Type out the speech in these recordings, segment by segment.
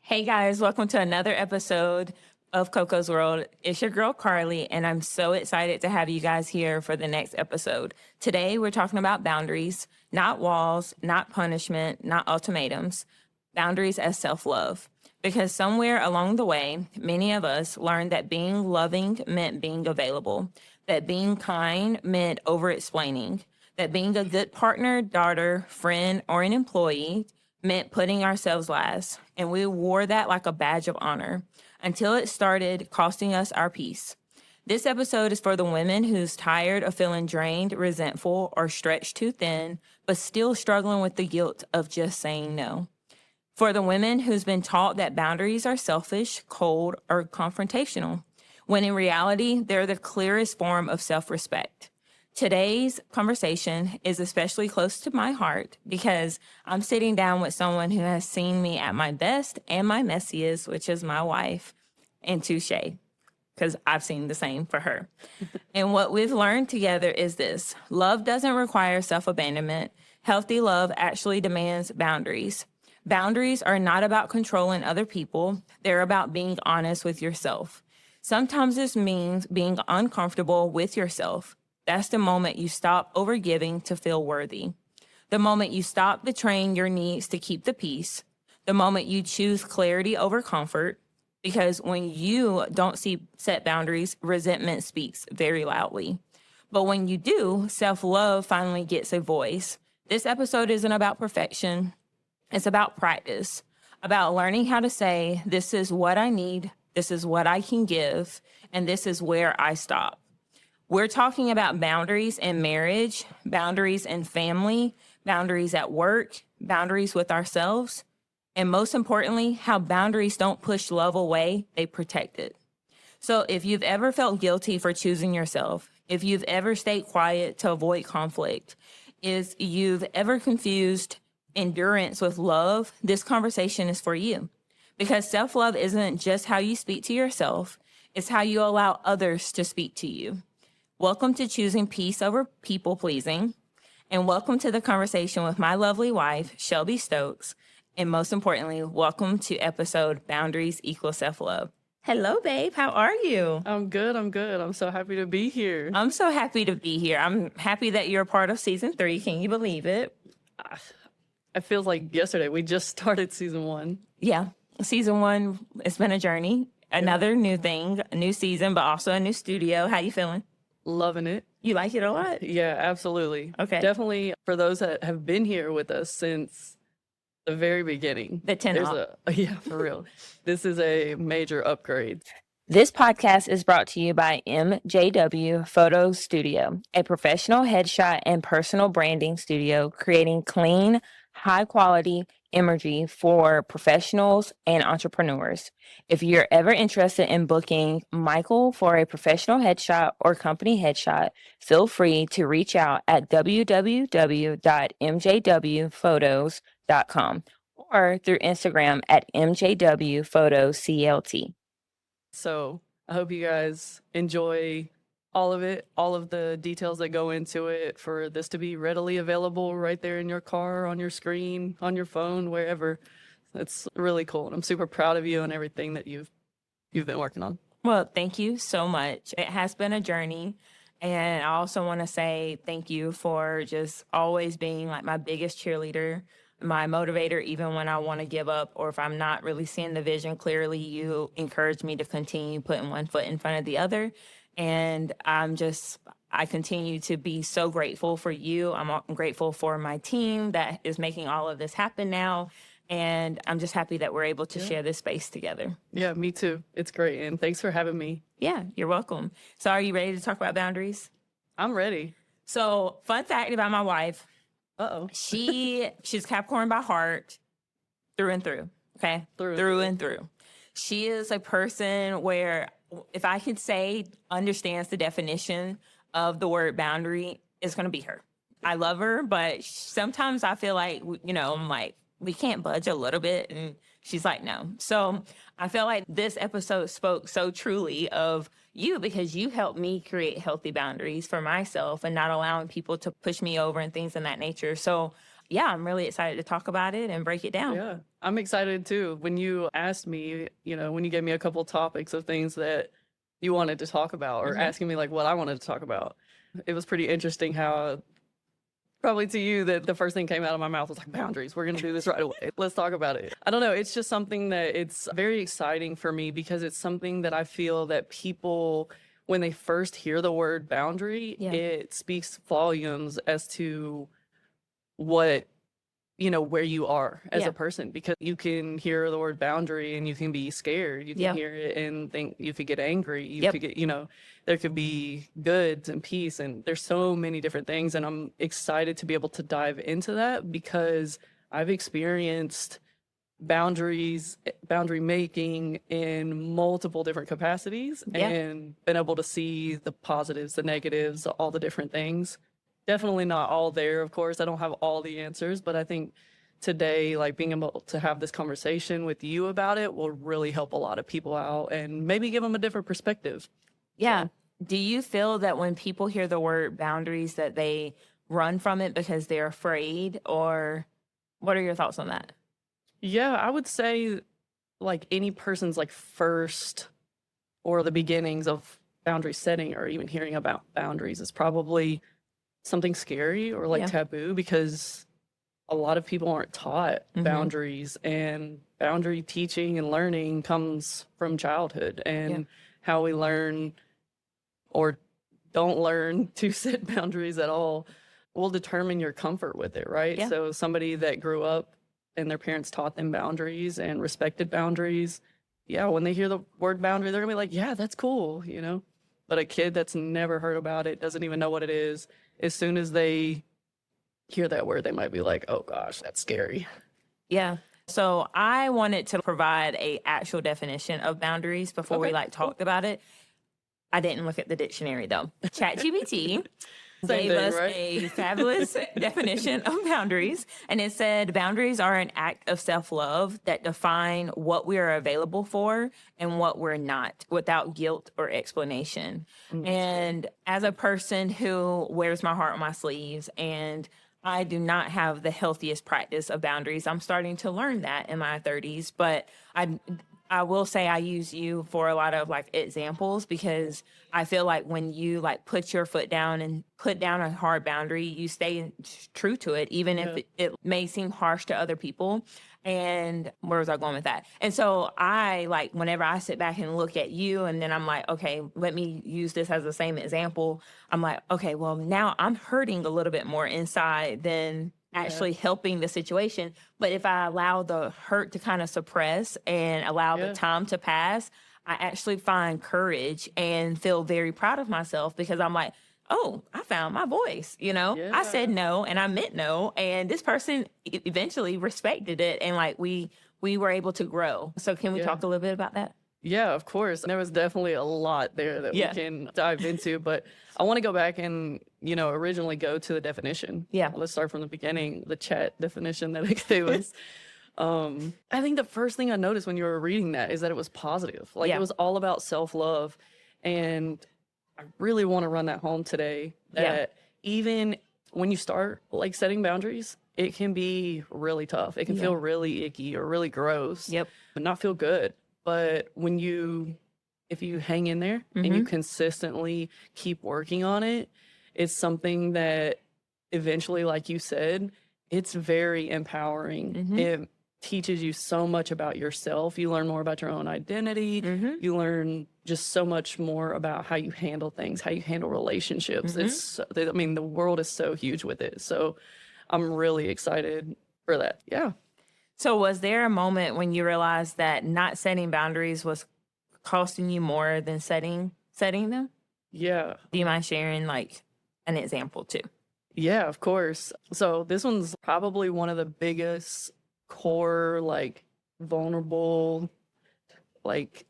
Hey guys, welcome to another episode of KoKo's World. It's your girl Carly, and I'm so excited to have you guys here for the next episode. Today, we're talking about boundaries, not walls, not punishment, not ultimatums, boundaries as self love. Because somewhere along the way, many of us learned that being loving meant being available, that being kind meant over explaining, that being a good partner, daughter, friend, or an employee meant putting ourselves last. And we wore that like a badge of honor until it started costing us our peace. This episode is for the women who's tired of feeling drained, resentful, or stretched too thin, but still struggling with the guilt of just saying no. For the women who's been taught that boundaries are selfish, cold, or confrontational, when in reality, they're the clearest form of self-respect. Today's conversation is especially close to my heart because I'm sitting down with someone who has seen me at my best and my messiest, which is my wife, and touche, because I've seen the same for her. And what we've learned together is this: love doesn't require self-abandonment. Healthy love actually demands boundaries. Boundaries are not about controlling other people. They're about being honest with yourself. Sometimes this means being uncomfortable with yourself. That's the moment you stop overgiving to feel worthy. The moment you stop betraying your needs to keep the peace. The moment you choose clarity over comfort. Because when you don't set boundaries, resentment speaks very loudly. But when you do, self-love finally gets a voice. This episode isn't about perfection. It's about practice, about learning how to say, this is what I need, this is what I can give, and this is where I stop. We're talking about boundaries in marriage, boundaries in family, boundaries at work, boundaries with ourselves, and most importantly, how boundaries don't push love away, they protect it. So if you've ever felt guilty for choosing yourself, if you've ever stayed quiet to avoid conflict, if you've ever confused endurance with love, this conversation is for you. Because self-love isn't just how you speak to yourself, it's how you allow others to speak to you. Welcome to choosing peace over people pleasing. And welcome to the conversation with my lovely wife, Shelby Stokes. And most importantly, welcome to episode Boundaries Equal Self-Love. Hello, babe. How are you? I'm good. I'm so happy to be here. I'm so happy to be here. I'm happy that you're a part of season 3. Can you believe it? It feels like yesterday. We just started season 1. Yeah. Season 1, it's been a journey. Another new thing, a new season, but also a new studio. How you feeling? Loving it. You like it a lot? Yeah, absolutely. Okay. Definitely for those that have been here with us since the very beginning. The 10 Yeah, for real. This is a major upgrade. This podcast is brought to you by MJW Photo Studio, a professional headshot and personal branding studio creating clean, high-quality imagery for professionals and entrepreneurs. If you're ever interested in booking Michael for a professional headshot or company headshot, feel free to reach out at www.mjwphotos.com or through Instagram at mjwphotosclt. So I hope you guys enjoy all of it, all of the details that go into it, for this to be readily available right there in your car, on your screen, on your phone, wherever. It's really cool. And I'm super proud of you and everything that you've been working on. Well, thank you so much. It has been a journey. And I also want to say thank you for just always being like my biggest cheerleader, my motivator, even when I want to give up or if I'm not really seeing the vision clearly. You encourage me to continue putting one foot in front of the other. And I continue to be so grateful for you. I'm grateful for my team that is making all of this happen now. And I'm just happy that we're able to share this space together. Yeah, me too. It's great. And thanks for having me. Yeah, you're welcome. So are you ready to talk about boundaries? I'm ready. So fun fact about my wife. Uh-oh. She's Capricorn by heart through and through. Okay. Through and through. She is a person where, if I could say, understands the definition of the word boundary, it's going to be her. I love her, but sometimes I feel like, I'm like, we can't budge a little bit. And she's like, no. So I feel like this episode spoke so truly of you because you helped me create healthy boundaries for myself and not allowing people to push me over and things in that nature. So yeah, I'm really excited to talk about it and break it down. Yeah, I'm excited too. When you asked me, when you gave me a couple topics of things that you wanted to talk about, or asking me like what I wanted to talk about, it was pretty interesting how probably to you that the first thing came out of my mouth was like boundaries. We're going to do this right away. Let's talk about it. I don't know. It's just something that it's very exciting for me because it's something that I feel that people, when they first hear the word boundary, Yeah. it speaks volumes as to what where you are as Yeah. a person, because you can hear the word boundary and you can be scared. You can Yeah. hear it and think you could get angry. You Yep. could get, there could be goods and peace, and there's so many different things. And I'm excited to be able to dive into that because I've experienced boundary making in multiple different capacities Yeah. and been able to see the positives, the negatives, all the different things. Definitely not all there, of course. I don't have all the answers, but I think today, like being able to have this conversation with you about it will really help a lot of people out and maybe give them a different perspective. Yeah. Do you feel that when people hear the word boundaries that they run from it because they're afraid, or what are your thoughts on that? Yeah, I would say like any person's like first or the beginnings of boundary setting or even hearing about boundaries is probably something scary or like Yeah. taboo, because a lot of people aren't taught boundaries, and boundary teaching and learning comes from childhood, and how we learn or don't learn to set boundaries at all will determine your comfort with it, right? Yeah. So somebody that grew up and their parents taught them boundaries and respected boundaries, yeah, when they hear the word boundary, they're gonna be like, yeah, that's cool, But a kid that's never heard about it, doesn't even know what it is, as soon as they hear that word, they might be like, oh gosh, that's scary. Yeah. So I wanted to provide a actual definition of boundaries before we Okay, talked about it. I didn't look at the dictionary though. ChatGPT gave thing, us right? a fabulous definition of boundaries. And it said boundaries are an act of self-love that define what we are available for and what we're not, without guilt or explanation. And as a person who wears my heart on my sleeves, and I do not have the healthiest practice of boundaries, I'm starting to learn that in my 30s, but I will say I use you for a lot of examples, because I feel like when you put your foot down and put down a hard boundary, you stay true to it, even if it may seem harsh to other people. And where was I going with that? And so I whenever I sit back and look at you, and then I'm like, okay, let me use this as the same example. I'm like, okay, well, now I'm hurting a little bit more inside than actually helping the situation. But if I allow the hurt to kind of suppress and allow the time to pass, I actually find courage and feel very proud of myself, because I'm like, oh, I found my voice. I said no and I meant no. And this person eventually respected it. And we were able to grow. So can we talk a little bit about that? Yeah, of course. There was definitely a lot there that we can dive into, but I want to go back and, originally go to the definition. Yeah. Let's start from the beginning, the chat definition that it gave us. I think the first thing I noticed when you were reading that is that it was positive. It was all about self-love. And I really want to run that home today, that even when you start setting boundaries, it can be really tough. It can feel really icky or really gross. Yep. But not feel good. But if you hang in there and you consistently keep working on it, it's something that eventually, like you said, it's very empowering. It teaches you so much about yourself. You learn more about your own identity. You learn just so much more about how you handle things, how you handle relationships. The world is so huge with it. So I'm really excited for that. Yeah. So was there a moment when you realized that not setting boundaries was costing you more than setting them? Yeah. Do you mind sharing an example too? Yeah, of course. So this one's probably one of the biggest core, vulnerable,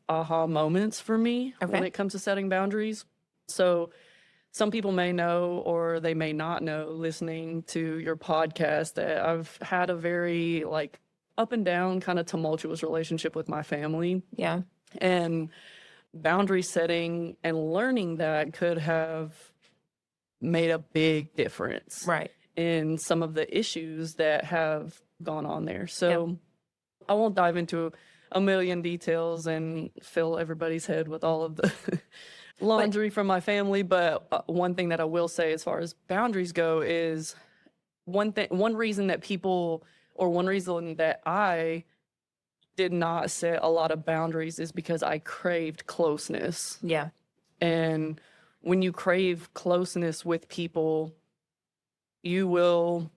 aha moments for me when it comes to setting boundaries. So some people may know, or they may not know, listening to your podcast, that I've had a very up and down kind of tumultuous relationship with my family. Yeah. And boundary setting and learning that could have made a big difference. Right. in some of the issues that have gone on there. So I won't dive into a million details and fill everybody's head with all of the laundry from my family. But one thing that I will say as far as boundaries go is one reason that one reason that I did not set a lot of boundaries is because I craved closeness. Yeah. And when you crave closeness with people, you will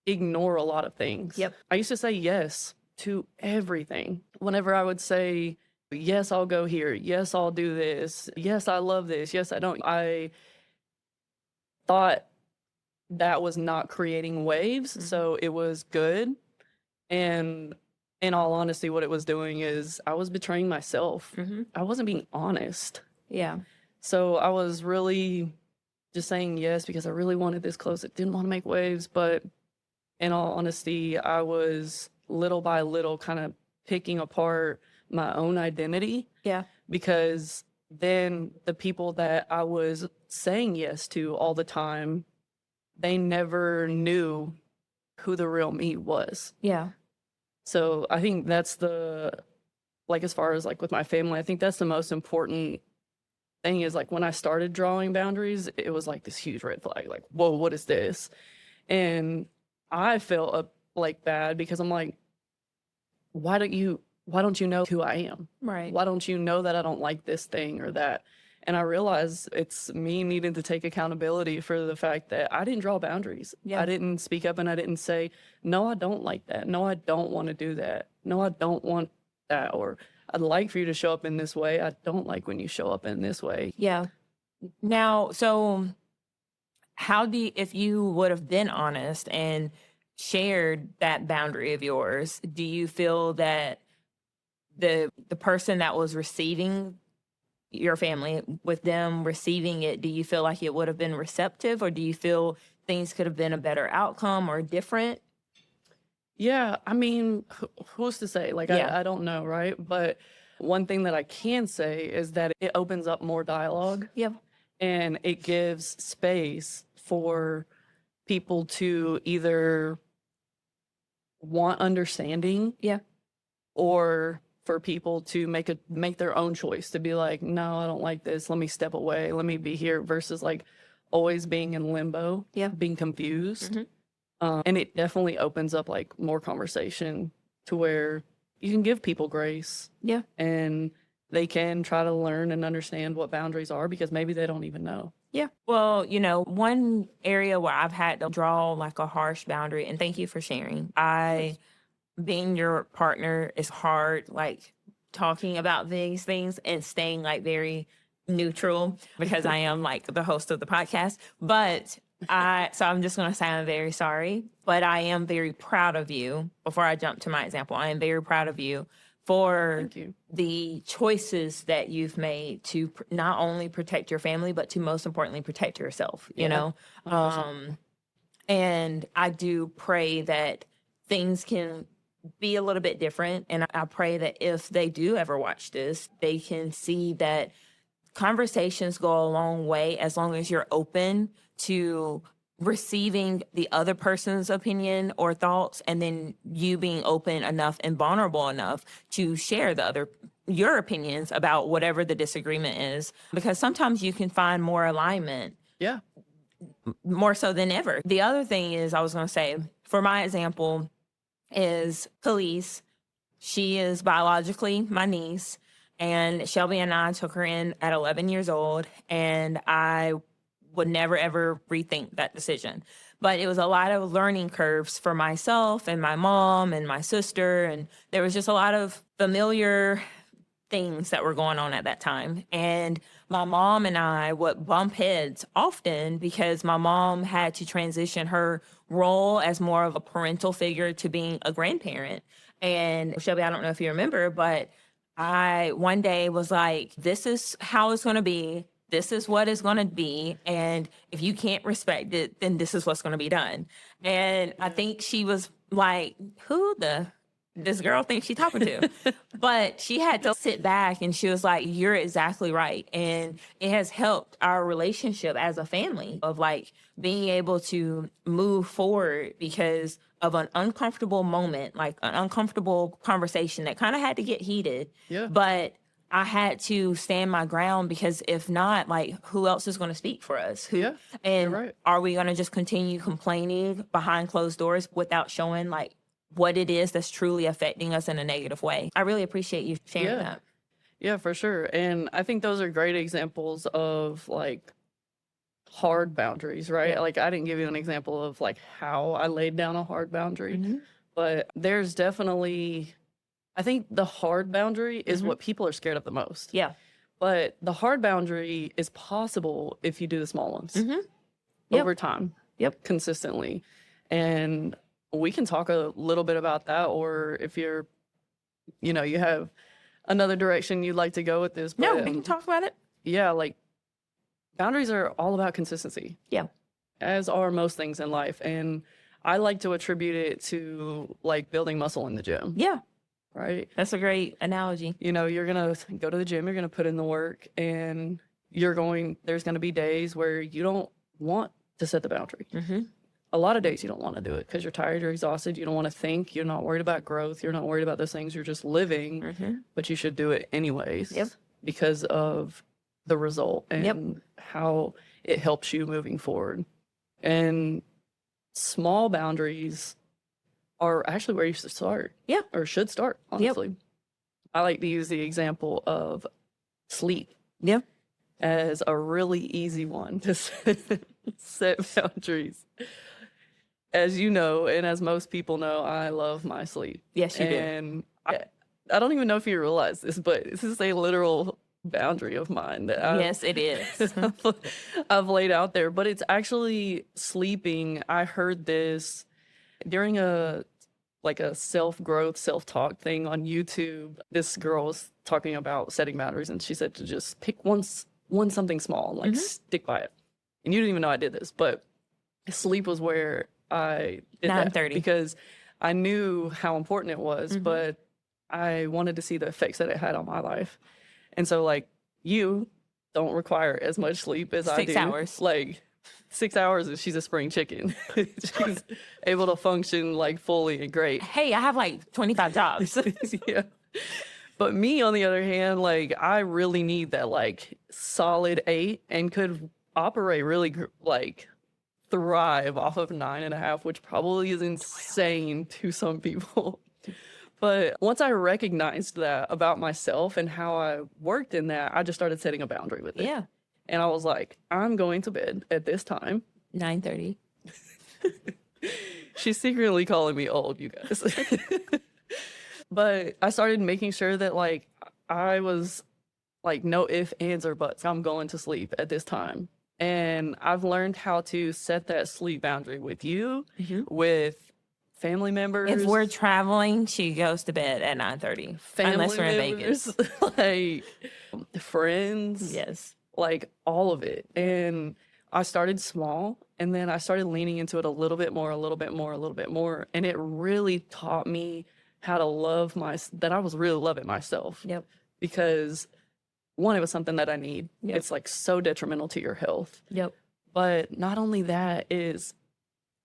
ignore a lot of things. Yep. I used to say yes to everything. Whenever I would say, yes, I'll go here. Yes, I'll do this. Yes, I love this. Yes, I don't. I thought that was not creating waves. So it was good. And in all honesty, what it was doing is I was betraying myself. I wasn't being honest. Yeah. So I was really just saying yes because I really wanted this close. I didn't want to make waves, but in all honesty, I was little by little kind of picking apart my own identity. Yeah. Because then the people that I was saying yes to all the time, they never knew who the real me was. Yeah. So I think that's as far as like with my family, I think that's the most important thing is like when I started drawing boundaries, it was like this huge red flag, like, whoa, what is this? And I felt like bad because I'm like, why don't you know who I am? Right. Why don't you know that I don't like this thing or that? And I realized it's me needing to take accountability for the fact that I didn't draw boundaries. Yeah. I didn't speak up and I didn't say, no, I don't like that. No, I don't want to do that. No, I don't want that. Or I'd like for you to show up in this way. I don't like when you show up in this way. Yeah. Now, so if you would have been honest and shared that boundary of yours, do you feel that the person that was receiving your family, with them receiving it, do you feel like it would have been receptive, or do you feel things could have been a better outcome or different? Yeah, I mean, who's to say? Like, Yeah. I don't know, right? But one thing that I can say is that it opens up more dialogue. Yep. And it gives space for people to either want understanding, Yeah. or for people to make their own choice to be like, no, I don't like this. Let me step away. Let me be here versus like always being in limbo, Yeah. being confused. And it definitely opens up like more conversation to where you can give people grace. Yeah. And they can try to learn and understand what boundaries are because maybe they don't even know. Yeah. Well, one area where I've had to draw like a harsh boundary, and thank you for sharing. Being your partner is hard, like talking about these things and staying like very neutral because I am like the host of the podcast. But so I'm just going to say I'm very sorry, but I am very proud of you. Before I jump to my example, I am very proud of you for Thank you. the choices that you've made to not only protect your family, but to most importantly, protect yourself, you know? 100%. And I do pray that things can be a little bit different. And I pray that if they do ever watch this, they can see that conversations go a long way as long as you're open to receiving the other person's opinion or thoughts, and then you being open enough and vulnerable enough to share your opinions about whatever the disagreement is, because sometimes you can find more alignment. Yeah. More so than ever. The other thing is, I was going to say, for my example, is Khalees. She is biologically my niece, and Shelby and I took her in at 11 years old, and I would never ever rethink that decision. But it was a lot of learning curves for myself and my mom and my sister, and there was just a lot of familiar things that were going on at that time. And my mom and I would bump heads often because my mom had to transition her role as more of a parental figure to being a grandparent. And Shelby, I don't know if you remember, but I one day was like, this is how it's going to be. This is what it's going to be. And if you can't respect it, then this is what's going to be done. And I think she was like, this girl thinks she's talking to? But she had to sit back and she was like, you're exactly right. And it has helped our relationship as a family of like being able to move forward because of an uncomfortable moment, like an uncomfortable conversation that kind of had to get heated. Yeah. But I had to stand my ground because if not, like, who else is going to speak for us? Who? Yeah, And you're right. are we going to just continue complaining behind closed doors without showing like what it is that's truly affecting us in a negative way? I really appreciate you sharing Yeah. that. Yeah, for sure. And I think those are great examples of like hard boundaries, right? Yeah. Like I didn't give you an example of like how I laid down a hard boundary, Mm-hmm. but there's definitely, I think the hard boundary is what people are scared of the most. Yeah. But the hard boundary is possible if you do the small ones Mm-hmm. Yep. over time, Yep. consistently. And we can talk a little bit about that, or if you're, you have another direction you'd like to go with this. But, No, we can talk about it. yeah, like boundaries are all about consistency. Yeah. As are most things in life. And I like to attribute it to like building muscle in the gym, Yeah. right? That's a great analogy. You're going to go to the gym, you're going to put in the work, and there's going to be days where you don't want to set the boundary. Mm-hmm. A lot of days you don't want to do it because you're tired, you're exhausted, you don't want to think, you're not worried about growth, you're not worried about those things, you're just living, but you should do it anyways. Yep. Because of the result and Yep. how it helps you moving forward. And small boundaries are actually where you should start. Yeah. Or should start, honestly. I like to use the example of sleep Yeah. as a really easy one to set boundaries. As you know, and as most people know, I love my sleep. Yes, you do. And I don't even know if you realize this, but this is a literal boundary of mine that Yes, it is. I've laid out there. But it's actually sleeping. I heard this during a self-growth, self-talk thing on YouTube. This girl was talking about setting boundaries, and she said to just pick one something small, like stick by it. And you didn't even know I did this, but sleep was where I did that 9:30. because I knew how important it was, but I wanted to see the effects that it had on my life. And so, like, you don't require as much sleep as I do. 6 hours. Like, 6 hours, and she's a spring chicken. She's able to function, like, fully and great. Hey, I have like 25 jobs. Yeah. But me, on the other hand, like, I really need that, like, solid 8 and could operate really, like, thrive off of 9.5, which probably is insane to some people. But once I recognized that about myself and how I worked in that, I just started setting a boundary with it. Yeah. And I was like, I'm going to bed at this time. 9:30. She's secretly calling me old, you guys. But I started making sure that, like, I was like, no ifs, ands, or buts. I'm going to sleep at this time. And I've learned how to set that sleep boundary with you, with family members. If we're traveling, she goes to bed at 9:30. Unless we're in Vegas. Like, friends. Yes. Like, all of it. And I started small, and then I started leaning into it a little bit more, a little bit more, a little bit more. And it really taught me how to love that I was really loving myself. Yep. Because one, it was something that I need. Yep. It's like so detrimental to your health. Yep. But not only that is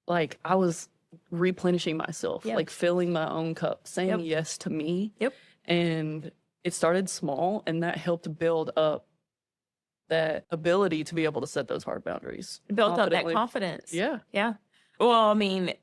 like I was replenishing myself, Yep. like filling my own cup, saying yes to me. Yep. And it started small, and that helped build up that ability to be able to set those hard boundaries. Built up that confidently. confidence. Yeah. Yeah. Well, I mean,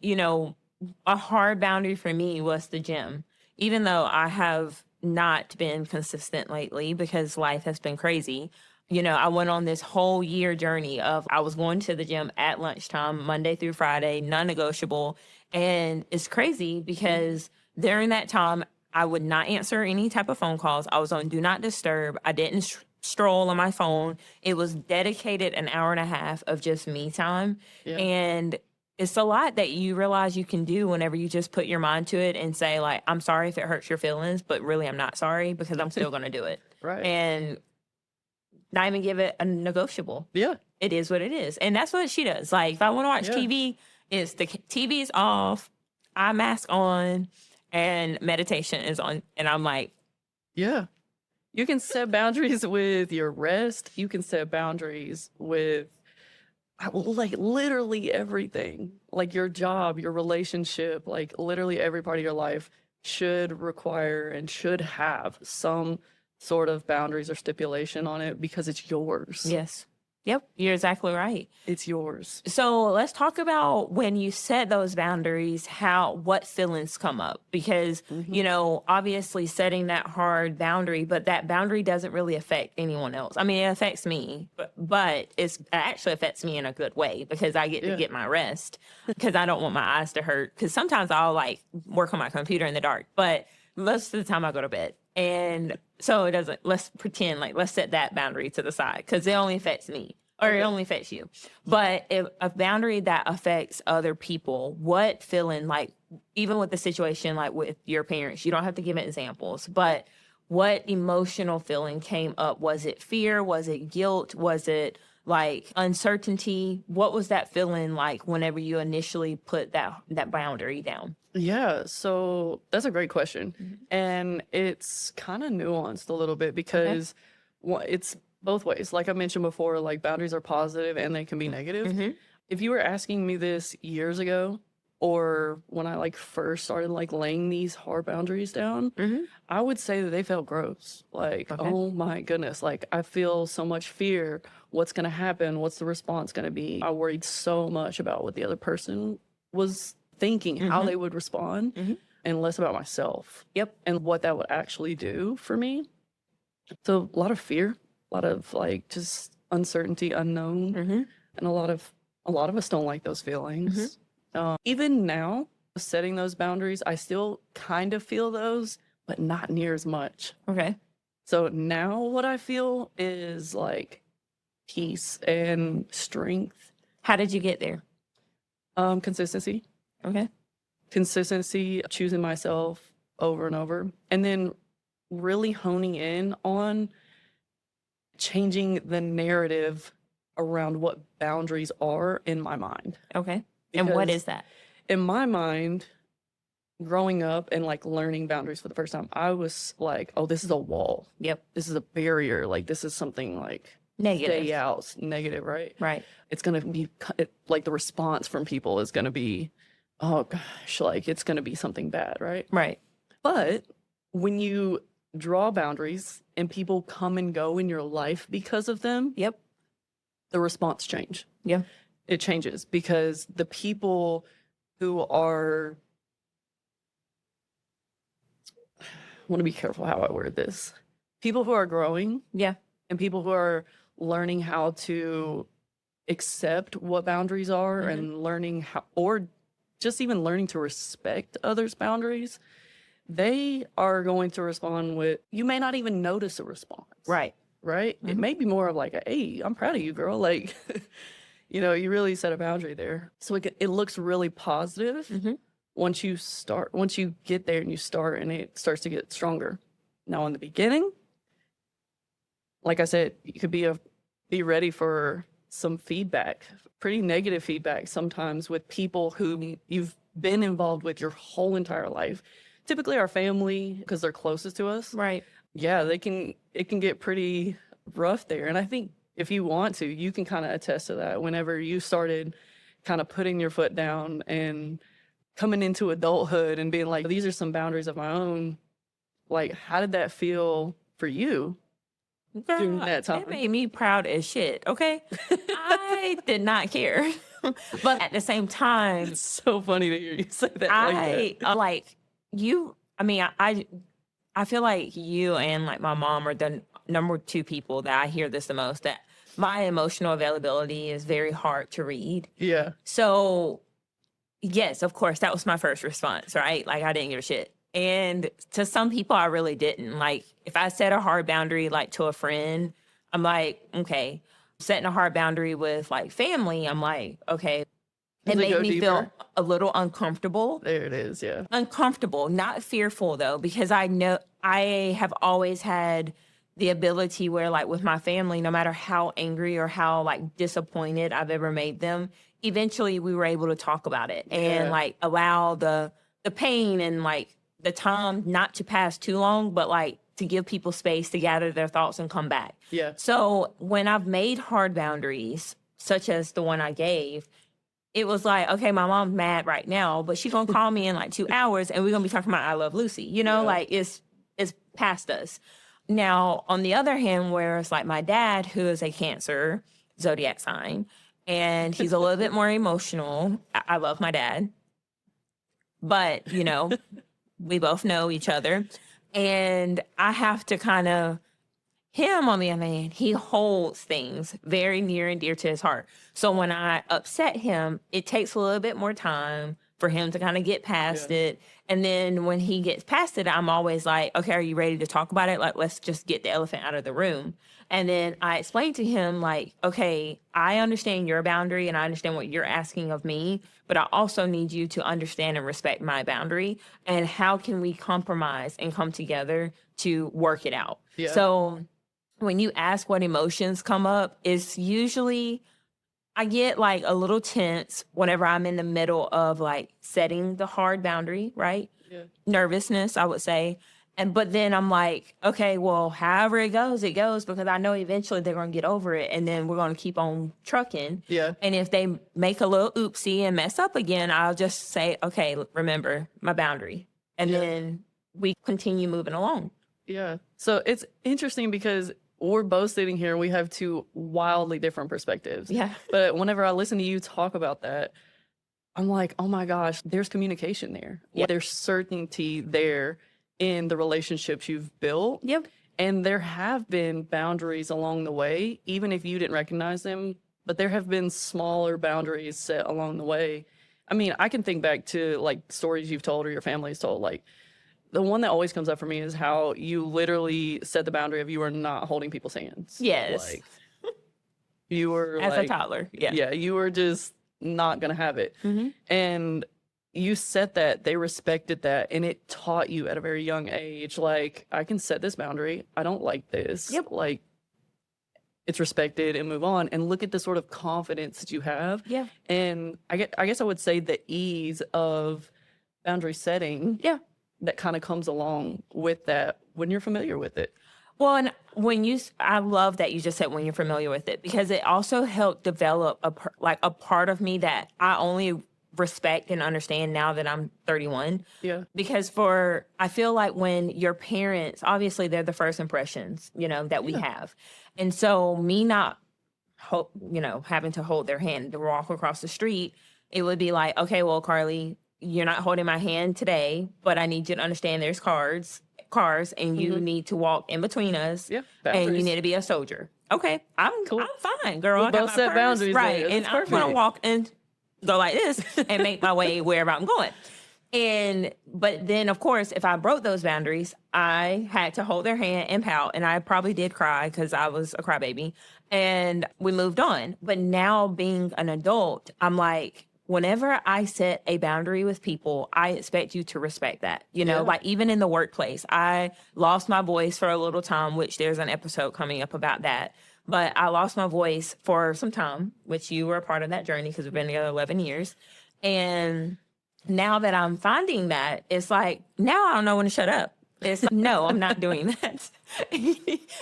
a hard boundary for me was the gym. Even though I have not been consistent lately because life has been crazy. I went on this whole year journey of I was going to the gym at lunchtime, Monday through Friday, non-negotiable. And it's crazy because during that time, I would not answer any type of phone calls. I was on Do Not Disturb. I didn't stroll on my phone. It was dedicated an hour and a half of just me time. Yeah. And it's a lot that you realize you can do whenever you just put your mind to it and say, like, I'm sorry if it hurts your feelings, but really I'm not sorry because I'm still going to do it. Right. And not even give it a negotiable. Yeah. It is what it is. And that's what she does. Like, if I want to watch Yeah. TV, the TV is off, eye mask on, and meditation is on. And I'm like, Yeah. You can set boundaries with your rest. You can set boundaries with like literally everything, like your job, your relationship, like literally every part of your life should require and should have some sort of boundaries or stipulation on it because it's yours. Yes. Yep, you're exactly right. It's yours. So let's talk about when you set those boundaries, what feelings come up because, obviously setting that hard boundary, but that boundary doesn't really affect anyone else. I mean, it affects me, but it actually affects me in a good way because I get to Yeah. get my rest because I don't want my eyes to hurt. Because sometimes I'll like work on my computer in the dark, but most of the time I go to bed. And so let's pretend like, let's set that boundary to the side because it only affects me or it only affects you. But if a boundary that affects other people, what feeling, like, even with the situation, like with your parents, you don't have to give examples, but what emotional feeling came up? Was it fear? Was it guilt? Was it like uncertainty? What was that feeling like whenever you initially put that boundary down? Yeah, so that's a great question. And it's kind of nuanced a little bit because it's both ways. Like I mentioned before, like boundaries are positive and they can be negative. If you were asking me this years ago or when I like first started like laying these hard boundaries down, I would say that they felt gross. Like, oh my goodness, like I feel so much fear. What's going to happen? What's the response going to be? I worried so much about what the other person was thinking, how they would respond, and less about myself. Yep. And what that would actually do for me. So a lot of fear, a lot of like just uncertainty, unknown, and a lot of us don't like those feelings. Even now, setting those boundaries, I still kind of feel those, but not near as much. Okay. So now what I feel is like peace and strength. How did you get there? Consistency. Okay. Consistency, choosing myself over and over, and then really honing in on changing the narrative around what boundaries are in my mind. Okay. And what Because is that? in my mind, growing up and like learning boundaries for the first time, I was like, oh, this is a wall. Yep. This is a barrier. Like, this is something like Negative. stay out, negative, right? Right. It's going to be like the response from people is going to be, oh gosh, like it's going to be something bad, right? Right. But when you draw boundaries and people come and go in your life because of them, Yep. the response change. Yeah. It changes because the people who are, I want to be careful how I word this. People who are growing Yeah. and people who are learning how to accept what boundaries are and learning how, or just even learning to respect others' boundaries, they are going to respond with, you may not even notice a response. Right. Right? It may be more of like, hey, I'm proud of you, girl. Like, you really set a boundary there. So it looks really positive once you get there and you start and it starts to get stronger. Now, in the beginning, like I said, you could be ready for some feedback, pretty negative feedback sometimes with people who you've been involved with your whole entire life. Typically our family, because they're closest to us. Right. Yeah, it can get pretty rough there. And I think if you want to, you can kind of attest to that whenever you started kind of putting your foot down and coming into adulthood and being like, these are some boundaries of my own. Like, how did that feel for you during that time? It made me proud as shit. Okay. I did not care. But at the same time, It's so funny to hear you say that like that. I feel like you and like my mom are the number two people that I hear this the most, that my emotional availability is very hard to read. Yeah. So yes, of course, that was my first response, right? Like I didn't give a shit. And to some people, I really didn't. Like if I set a hard boundary, like to a friend, I'm like, okay. Setting a hard boundary with like family, I'm like, okay. It Does it made go me feel deeper? a little uncomfortable. There it is. Yeah. Uncomfortable, not fearful though, because I know I have always had the ability where like with my family, no matter how angry or how like disappointed I've ever made them, eventually we were able to talk about it and like allow the pain and like the time not to pass too long, but like to give people space to gather their thoughts and come back. Yeah. So when I've made hard boundaries, such as the one I gave, it was like, okay, my mom's mad right now, but she's gonna call me in like 2 hours and we're gonna be talking about I Love Lucy. Like it's past us. Now, on the other hand, where it's like my dad, who is a Cancer zodiac sign, and he's a little bit more emotional. I love my dad, but we both know each other. And I have to kind of, him on the other hand, he holds things very near and dear to his heart. So when I upset him, it takes a little bit more time for him to kind of get past it. And then when he gets past it, I'm always like, okay, are you ready to talk about it? Like, let's just get the elephant out of the room. And then I explained to him, like, okay, I understand your boundary and I understand what you're asking of me, but I also need you to understand and respect my boundary. And how can we compromise and come together to work it out? Yeah. So when you ask what emotions come up, it's usually I get like a little tense whenever I'm in the middle of like setting the hard boundary, right? Yeah. Nervousness, I would say. But then I'm like, okay, well, however it goes, because I know eventually they're going to get over it and then we're going to keep on trucking. Yeah. And if they make a little oopsie and mess up again, I'll just say, okay, remember my boundary. And then we continue moving along. Yeah. So it's interesting because we're both sitting here and we have two wildly different perspectives. Yeah. But whenever I listen to you talk about that, I'm like, oh my gosh, there's communication there. Yeah. There's certainty there in the relationships you've built. Yep. And there have been boundaries along the way, even if you didn't recognize them, but there have been smaller boundaries set along the way. I mean, I can think back to like stories you've told or your family's told. Like, the one that always comes up for me is how you literally set the boundary of you are not holding people's hands. Yes. Like, you were As like, a toddler. Yeah. yeah, you were just not going to have it. Mm-hmm. And you set that, they respected that, and it taught you at a very young age, like, I can set this boundary. I don't like this. Yep. Like, it's respected and move on. And look at the sort of confidence that you have. Yeah. And I guess I would say the ease of boundary setting. Yeah. That kind of comes along with that when you're familiar with it. Well, and I love that you just said when you're familiar with it, because it also helped develop a part of me that I only respect and understand now that I'm 31. Yeah. Because I feel like when your parents, obviously they're the first impressions, that we have. And so me not, having to hold their hand to walk across the street, it would be like, okay, well, Carly, you're not holding my hand today, but I need you to understand there's cars, and you need to walk in between us. Yeah. And you need to be a soldier. Okay. I'm fine, girl. We I got both my set purse, boundaries right? there. And That's I'm gonna perfect. walk and go like this and make my way wherever I'm going. But then of course, if I broke those boundaries, I had to hold their hand and pout, and I probably did cry because I was a crybaby, and we moved on. But now being an adult, I'm like, whenever I set a boundary with people, I expect you to respect that. Like even in the workplace, I lost my voice for a little time, which there's an episode coming up about that. But I lost my voice for some time, which you were a part of that journey because we've been together 11 years. And now that I'm finding that, it's like, now I don't know when to shut up. It's like, no, I'm not doing that.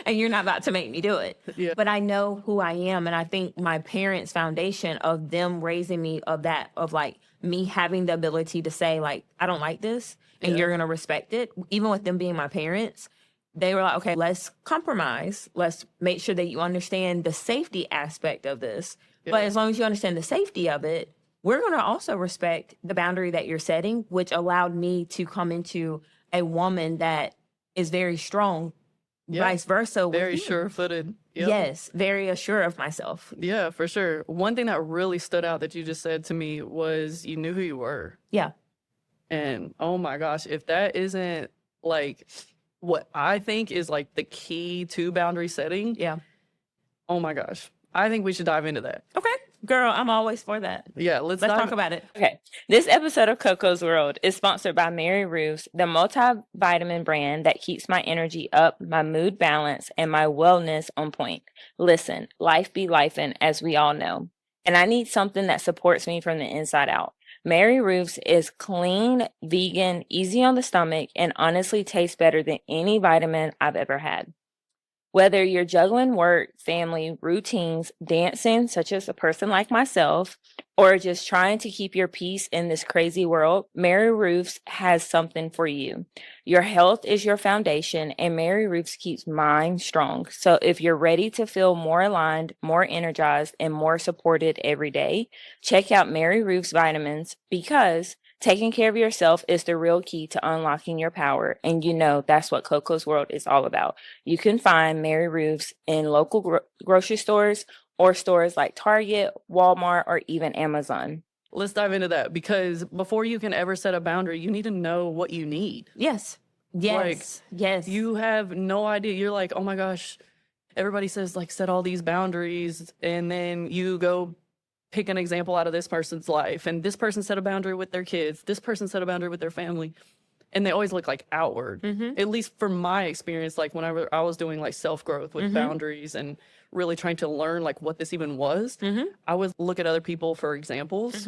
And you're not about to make me do it. Yeah. But I know who I am. And I think my parents' foundation of them raising me of like me having the ability to say, like, I don't like this and you're going to respect it. Even with them being my parents, they were like, okay, let's compromise. Let's make sure that you understand the safety aspect of this. Yeah. But as long as you understand the safety of it, we're going to also respect the boundary that you're setting, which allowed me to come into a woman that is very strong, vice versa. Very sure-footed. Yep. Yes, very assured of myself. Yeah, for sure. One thing that really stood out that you just said to me was you knew who you were. Yeah. And oh my gosh, if that isn't like what I think is like the key to boundary setting. Yeah. Oh my gosh. I think we should dive into that. Okay. Girl, I'm always for that. Yeah, let's talk about it. Okay. This episode of KoKo's World is sponsored by Mary Roofs, the multivitamin brand that keeps my energy up, my mood balanced, and my wellness on point. Listen, life be lifing, as we all know. And I need something that supports me from the inside out. Mary Roofs is clean, vegan, easy on the stomach, and honestly tastes better than any vitamin I've ever had. Whether you're juggling work, family, routines, dancing, such as a person like myself, or just trying to keep your peace in this crazy world, Mary Roofs has something for you. Your health is your foundation, and Mary Roofs keeps mine strong. So if you're ready to feel more aligned, more energized, and more supported every day, check out Mary Roofs vitamins because taking care of yourself is the real key to unlocking your power. And you know that's what KoKo's World is all about. You can find Mary Roofs in local grocery stores or stores like Target, Walmart, or even Amazon. Let's dive into that because before you can ever set a boundary, you need to know what you need. Yes. Yes. Yes. You have no idea. You're like, oh my gosh, everybody says like set all these boundaries, and then you go pick an example out of this person's life, and this person set a boundary with their kids, this person set a boundary with their family, and they always look like outward. At least from my experience, like when I was doing like self-growth with boundaries and really trying to learn like what this even was, I would look at other people for examples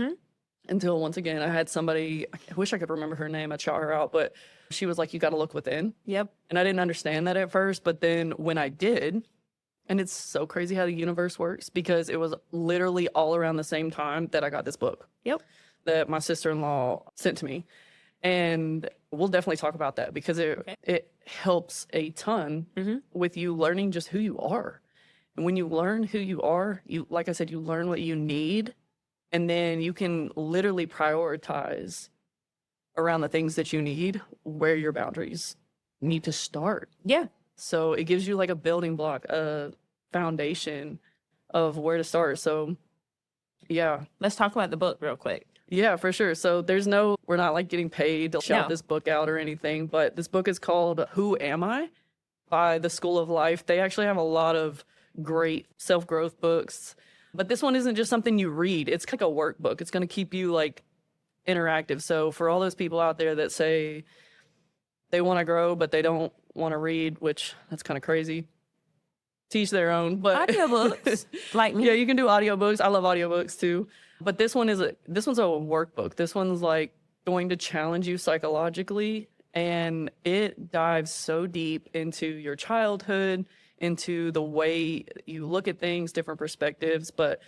until once again I had somebody, I wish I could remember her name, I'd shout her out, but she was like, you got to look within. Yep. And I didn't understand that at first, but then when I did, and it's so crazy how the universe works because it was literally all around the same time that I got this book. Yep. That my sister-in-law sent to me. And we'll definitely talk about that because it helps a ton with you learning just who you are. And when you learn who you are, you, like I said, you learn what you need, and then you can literally prioritize around the things that you need, where your boundaries need to start. Yeah. So it gives you like a building block, a foundation of where to start. So yeah. Let's talk about the book real quick. Yeah, for sure. So we're not like getting paid to shout this book out or anything, but this book is called Who Am I? By the School of Life. They actually have a lot of great self-growth books, but this one isn't just something you read. It's like a workbook. It's going to keep you like interactive. So for all those people out there that say they want to grow, but they don't want to read, which that's kind of crazy. Teach their own, but audiobooks like me. Yeah, you can do audiobooks. I love audiobooks too. But this one's a workbook. This one's like going to challenge you psychologically, and it dives so deep into your childhood, into the way you look at things, different perspectives. But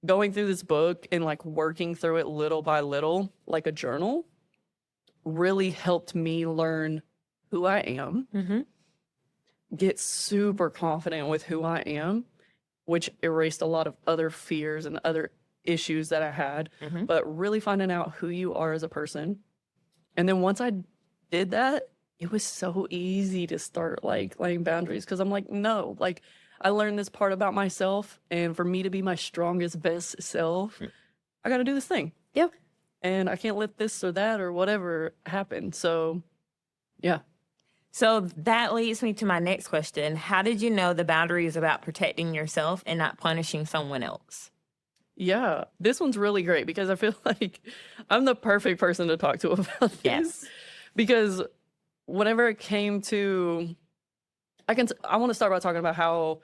going through this book and like working through it little by little, like a journal, really helped me learn who I am, get super confident with who I am, which erased a lot of other fears and other issues that I had, but really finding out who you are as a person. And then once I did that, it was so easy to start like laying boundaries because I'm like, no, like I learned this part about myself, and for me to be my strongest, best self, I got to do this thing. Yep. And I can't let this or that or whatever happen. So, yeah. So that leads me to my next question. How did you know the boundary is about protecting yourself and not punishing someone else? Yeah, this one's really great because I feel like I'm the perfect person to talk to about this. Yes. Because whenever it came to, I want to start by talking about how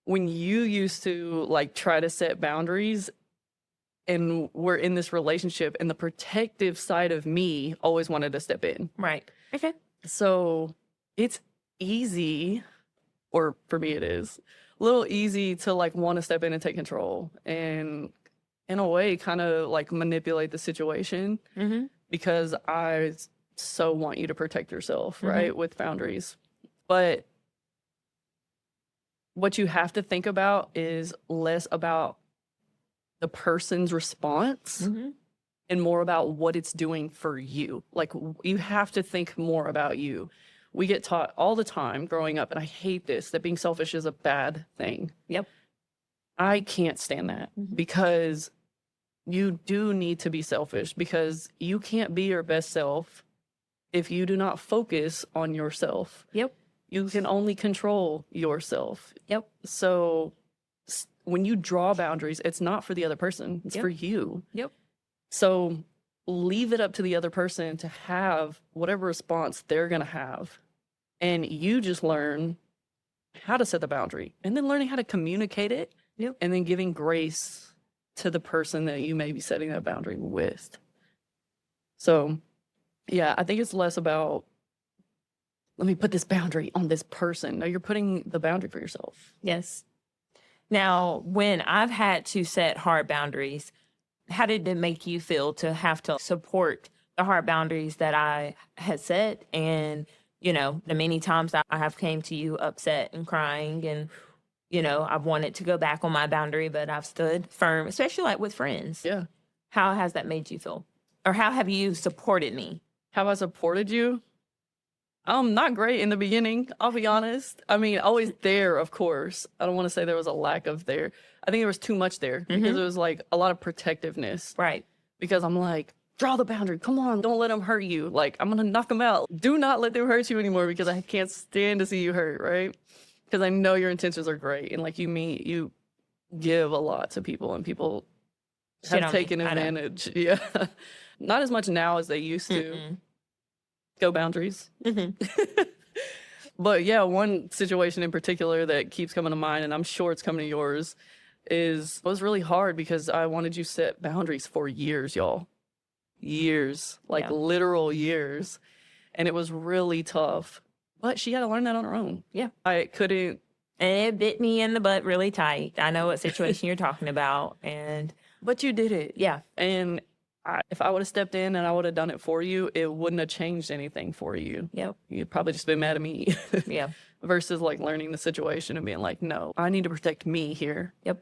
when you used to like try to set boundaries and we're in this relationship and the protective side of me always wanted to step in. Right. Okay. So it's easy, or for me it is, a little easy to like want to step in and take control and in a way kind of like manipulate the situation because I so want you to protect yourself, right? With boundaries. But what you have to think about is less about the person's response and more about what it's doing for you. Like you have to think more about you. We get taught all the time growing up, and I hate this, that being selfish is a bad thing. Yep. I can't stand that because you do need to be selfish because you can't be your best self if you do not focus on yourself. Yep. You can only control yourself. Yep. So when you draw boundaries, it's not for the other person, it's for you. Yep. So leave it up to the other person to have whatever response they're going to have. And you just learn how to set the boundary and then learning how to communicate it and then giving grace to the person that you may be setting that boundary with. So, yeah, I think it's less about let me put this boundary on this person. No, you're putting the boundary for yourself. Yes. Now, when I've had to set hard boundaries, how did it make you feel to have to support the hard boundaries that I had set? And, the many times that I have came to you upset and crying and, I've wanted to go back on my boundary, but I've stood firm, especially like with friends. Yeah. How has that made you feel? Or how have you supported me? Have I supported you? Not great in the beginning, I'll be honest. I mean, always there, of course. I don't want to say there was a lack of there. I think there was too much there because it was like a lot of protectiveness. Right. Because I'm like, draw the boundary. Come on, don't let them hurt you. Like, I'm going to knock them out. Do not let them hurt you anymore because I can't stand to see you hurt, right? Because I know your intentions are great. And like you give a lot to people and people have taken advantage. Yeah. Not as much now as they used to. Go boundaries. But yeah, one situation in particular that keeps coming to mind, and I'm sure it's coming to yours, was really hard because I wanted you to set boundaries for years, y'all. Years, like literal years. And it was really tough. But she had to learn that on her own. Yeah. I couldn't. And it bit me in the butt really tight. I know what situation you're talking about. But you did it. Yeah. And if I would have stepped in and I would have done it for you, it wouldn't have changed anything for you. Yep. You'd probably just been mad at me. Yeah. Versus like learning the situation and being like, no, I need to protect me here. Yep.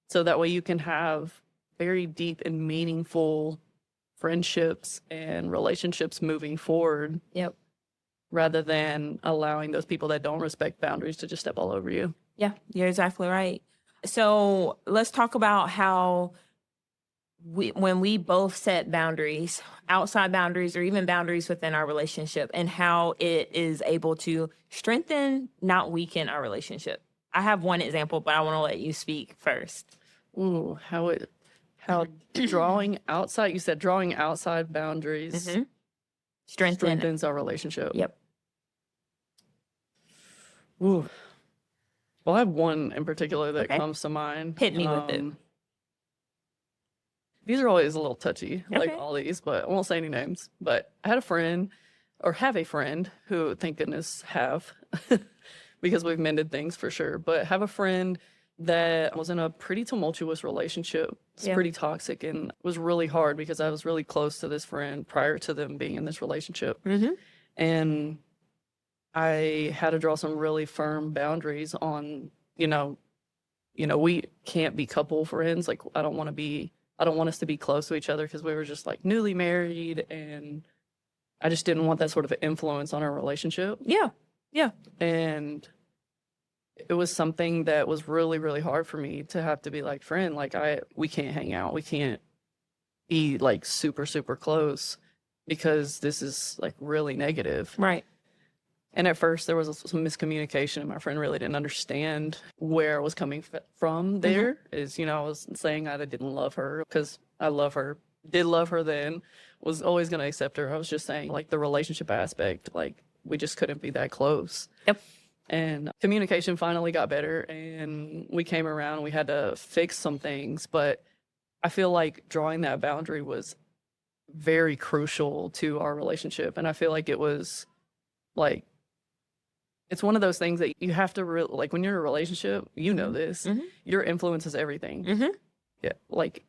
So that way you can have very deep and meaningful friendships and relationships moving forward. Yep. Rather than allowing those people that don't respect boundaries to just step all over you. Yeah, you're exactly right. So let's talk about how when we both set boundaries, outside boundaries, or even boundaries within our relationship, and how it is able to strengthen, not weaken our relationship. I have one example, but I want to let you speak first. Ooh, how drawing outside, you said drawing outside boundaries strengthens our relationship. Yep. Ooh. Well, I have one in particular that comes to mind. Hit me with it. These are always a little touchy, like Okay. all these, but I won't say any names. But I had a friend, or have a friend, who, thank goodness, have, because we've mended things for sure, but have a friend that was in a pretty tumultuous relationship. It's pretty toxic and was really hard because I was really close to this friend prior to them being in this relationship. And I had to draw some really firm boundaries on, we can't be couple friends. Like, I don't want us to be close to each other because we were just like newly married and I just didn't want that sort of influence on our relationship. Yeah. Yeah. And it was something that was really, really hard for me to have to be like, friend, like we can't hang out. We can't be like super, super close because this is like really negative. Right. And at first there was some miscommunication and my friend really didn't understand where I was coming from there. I was saying I didn't love her because I love her, did love her then, was always going to accept her. I was just saying like the relationship aspect, like we just couldn't be that close. Yep. And communication finally got better and we came around and we had to fix some things. But I feel like drawing that boundary was very crucial to our relationship. And I feel like it was like, it's one of those things that you have to like when you're in a relationship, this, your influence is everything. Yeah. Like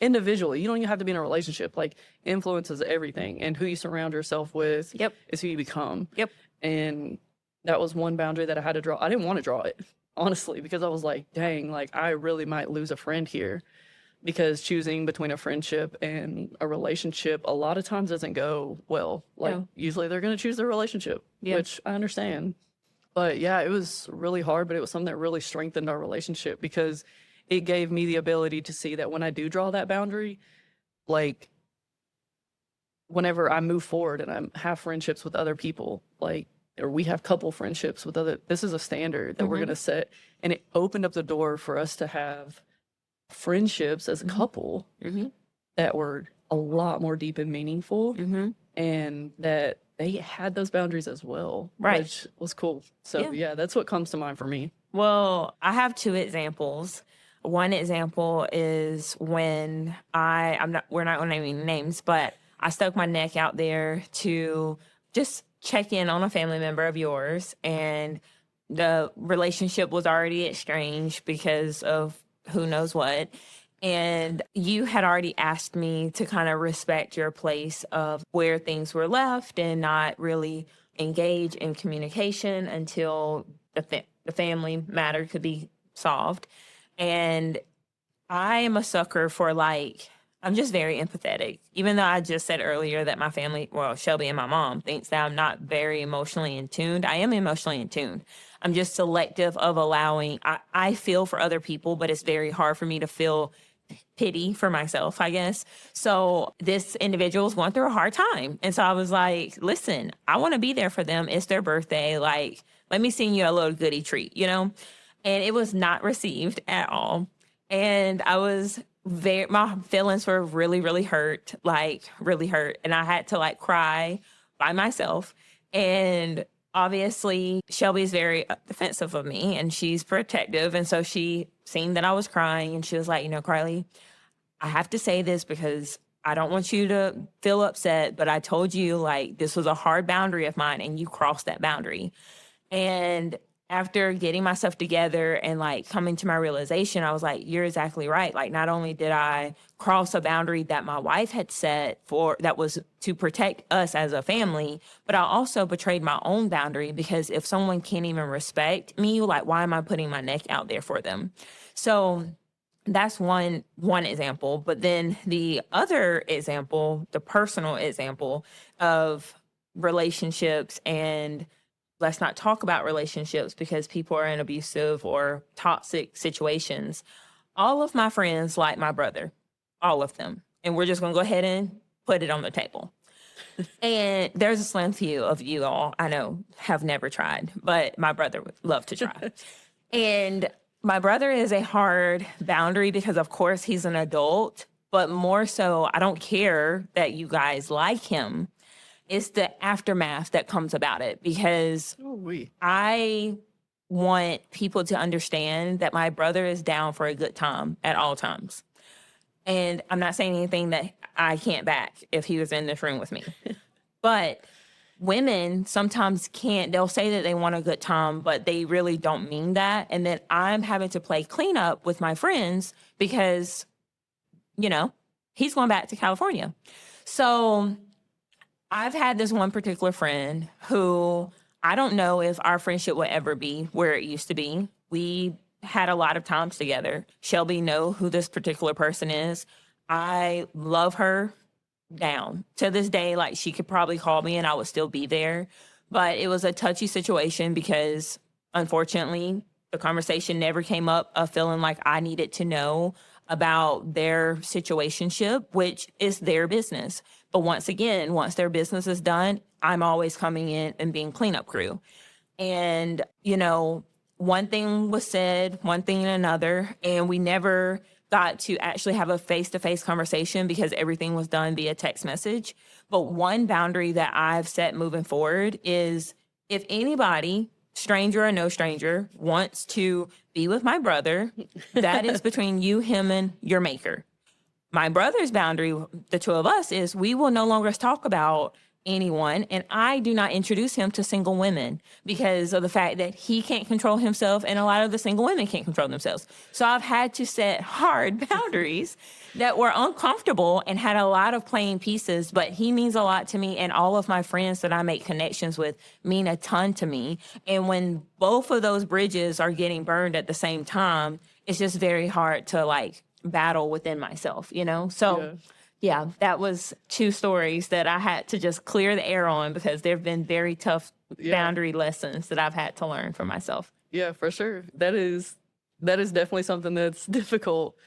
individually, you don't even have to be in a relationship. Like influence is everything. And who you surround yourself with is who you become. Yep. And that was one boundary that I had to draw. I didn't want to draw it, honestly, because I was like, dang, like I really might lose a friend here. Because choosing between a friendship and a relationship a lot of times doesn't go well. Like usually they're going to choose their relationship, which I understand. But yeah, it was really hard, but it was something that really strengthened our relationship because it gave me the ability to see that when I do draw that boundary, like whenever I move forward and I have friendships with other people, like, or we have couple friendships with this is a standard that we're going to set. And it opened up the door for us to have friendships as a couple that were a lot more deep and meaningful and that they had those boundaries as well, which was cool. So yeah, that's what comes to mind for me. Well, I have two examples. One example is when we're not going to name names, but I stuck my neck out there to just check in on a family member of yours, and the relationship was already estranged because of who knows what. And you had already asked me to kind of respect your place of where things were left and not really engage in communication until the family matter could be solved. And I am a sucker for I'm just very empathetic. Even though I just said earlier that my family, well, Shelby and my mom thinks that I'm not very emotionally in tuned. I am emotionally in tuned. I'm just selective of allowing, I feel for other people, but it's very hard for me to feel pity for myself, I guess. So this individual's going through a hard time. And so I was like, listen, I want to be there for them. It's their birthday. Like, let me send you a little goodie treat, you know? And it was not received at all. And I was my feelings were really, really hurt, like really hurt. And I had to cry by myself. And obviously Shelby's very defensive of me and she's protective. And so she seen that I was crying and she was like, Carly, I have to say this because I don't want you to feel upset, but I told you this was a hard boundary of mine and you crossed that boundary. And after getting myself together and coming to my realization, I was like, you're exactly right. Not only did I cross a boundary that my wife had set for that was to protect us as a family, but I also betrayed my own boundary because if someone can't even respect me, why am I putting my neck out there for them? So that's one example. But then the other example, the personal example of relationships, and let's not talk about relationships because people are in abusive or toxic situations. All of my friends like my brother, all of them. And we're just going to go ahead and put it on the table. And there's a slim few of you all I know have never tried, but my brother would love to try. And my brother is a hard boundary because, of course, he's an adult, but more so, I don't care that you guys like him. It's the aftermath that comes about it because I want people to understand that my brother is down for a good time at all times. And I'm not saying anything that I can't back if he was in this room with me. But women sometimes can't, they'll say that they want a good time, but they really don't mean that. And then I'm having to play cleanup with my friends because, he's going back to California. So I've had this one particular friend who I don't know if our friendship will ever be where it used to be. We had a lot of times together. Shelby know who this particular person is. I love her down to this day. She could probably call me and I would still be there. But it was a touchy situation because unfortunately the conversation never came up of feeling like I needed to know about their situationship, which is their business. But once again, once their business is done, I'm always coming in and being cleanup crew. And, one thing was said, one thing and another, and we never got to actually have a face-to-face conversation because everything was done via text message. But one boundary that I've set moving forward is if anybody, stranger or no stranger, wants to be with my brother, that is between you, him, and your maker. My brother's boundary, the two of us, is we will no longer talk about anyone, and I do not introduce him to single women because of the fact that he can't control himself and a lot of the single women can't control themselves. So I've had to set hard boundaries that were uncomfortable and had a lot of playing pieces, but he means a lot to me, and all of my friends that I make connections with mean a ton to me. And when both of those bridges are getting burned at the same time, it's just very hard to battle within myself, So yeah, that was two stories that I had to just clear the air on because there have been very tough boundary lessons that I've had to learn for myself. Yeah, for sure. That is definitely something that's difficult.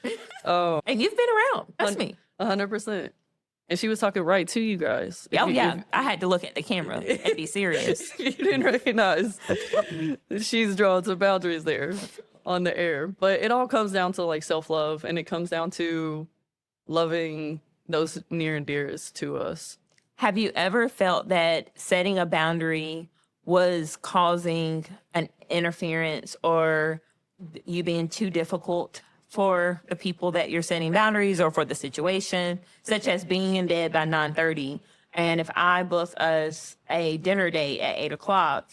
And you've been around. Trust me. 100%. And she was talking right to you guys. I had to look at the camera and be serious. You didn't recognize she's drawn some boundaries there on the air. But it all comes down to self-love, and it comes down to loving those near and dearest to us. Have you ever felt that setting a boundary was causing an interference or you being too difficult for the people that you're setting boundaries or for the situation, such as being in bed by 9:30 And if I book us a dinner date at 8 o'clock,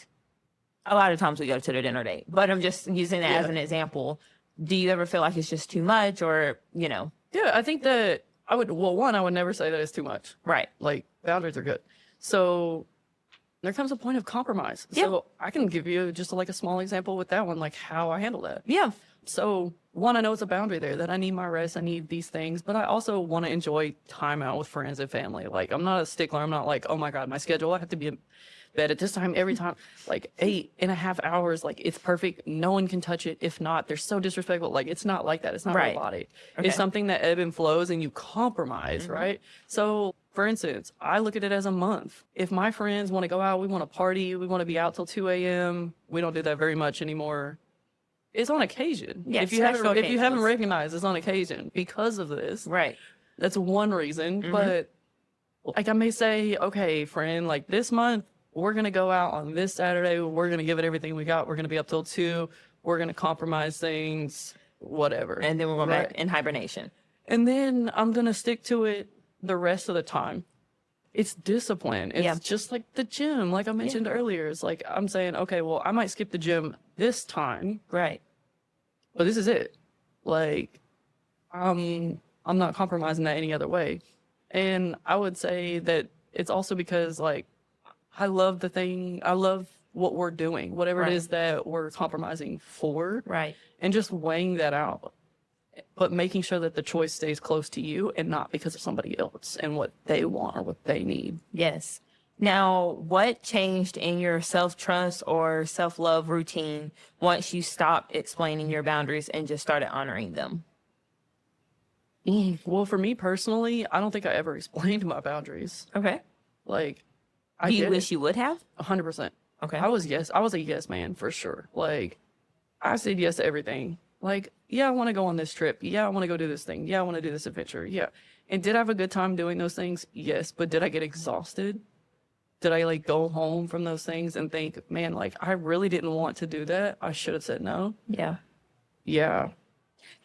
a lot of times we go to the dinner date, but I'm just using that as an example. Do you ever feel like it's just too much or, Yeah, I think that I would, well, one, I would never say that it's too much. right. Like, boundaries are good. So there comes a point of compromise. Yeah. So I can give you just like a small example with that one, like how I handle that. Yeah. So one, I know it's a boundary there that I need my rest, I need these things, but I also want to enjoy time out with friends and family. Like, I'm not a stickler. I'm not like, oh my God, my schedule, I have to be in bed at this time every time. Like 8.5 hours, like it's perfect. No one can touch it. If not, they're so disrespectful. Like, it's not like that. It's not Right. robotic. Okay. It's something that ebb and flows and you compromise, right? So for instance, I look at it as a month. If my friends want to go out, we want to party, we want to be out till 2 a.m. We don't do that very much anymore. It's on occasion. Yeah, if you haven't occasions. recognized, it's on occasion because of this. Right. That's one reason. But like I may say, okay, friend, like this month we're gonna go out on this Saturday. We're gonna give it everything we got. We're gonna be up till 2. We're gonna compromise things, whatever. And then we're going back in hibernation. And then I'm gonna stick to it the rest of the time. It's discipline. It's just like the gym, like I mentioned earlier. It's like I'm saying, okay, well, I might skip the gym this time, Right. but this is it. Like, I'm not compromising that any other way. And I would say that it's also because like I love what we're doing, whatever it is that we're compromising for. Right. And just weighing that out. But making sure that the choice stays close to you and not because of somebody else and what they want or what they need. Yes. Now, what changed in your self-trust or self-love routine once you stopped explaining your boundaries and just started honoring them? Well, for me personally, I don't think I ever explained my boundaries. Okay. Like, Do you wish you would have? 100%. Okay. I was a yes man for sure. Like, I said yes to everything. Like, yeah, I want to go on this trip. Yeah, I want to go do this thing. Yeah, I want to do this adventure. Yeah. And did I have a good time doing those things? Yes. But did I get exhausted? Did I like go home from those things and think, man, like I really didn't want to do that. I should have said no. Yeah. Yeah.